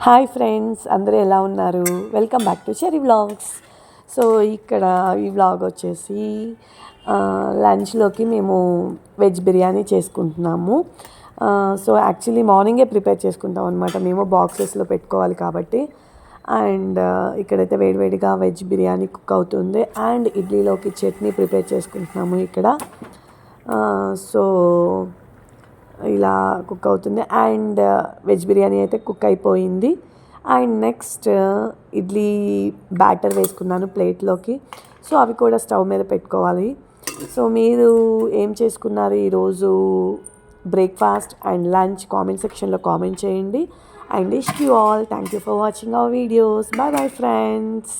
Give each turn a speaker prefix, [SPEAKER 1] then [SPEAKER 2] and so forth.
[SPEAKER 1] Hi friends, అందరూ ఎలా ఉన్నారు? Welcome back to cherry vlogs. So ఇక్కడ ఈ వ్లాగ్ వచ్చేసి లంచ్లోకి మేము వెజ్ బిర్యానీ చేసుకుంటున్నాము. సో యాక్చువల్లీ మార్నింగే ప్రిపేర్ చేసుకుంటాం అనమాట, మేము బాక్సెస్లో పెట్టుకోవాలి కాబట్టి. అండ్ ఇక్కడైతే వేడివేడిగా వెజ్ బిర్యానీ కుక్ అవుతుంది అండ్ ఇడ్లీలోకి చట్నీ ప్రిపేర్ చేసుకుంటున్నాము ఇక్కడ. సో ఇలా కుక్ అవుతుంది అండ్ వెజ్ బిర్యానీ అయితే కుక్ అయిపోయింది. అండ్ నెక్స్ట్ ఇడ్లీ బ్యాటర్ వేసుకున్నాను ప్లేట్లోకి. సో అవి కూడా స్టవ్ మీద పెట్టుకోవాలి. సో మీరు ఏం చేసుకున్నారు ఈరోజు బ్రేక్ఫాస్ట్ అండ్ లంచ్? కామెంట్ సెక్షన్లో కామెంట్ చేయండి. And wish you all thank you for watching our videos. Bye bye friends.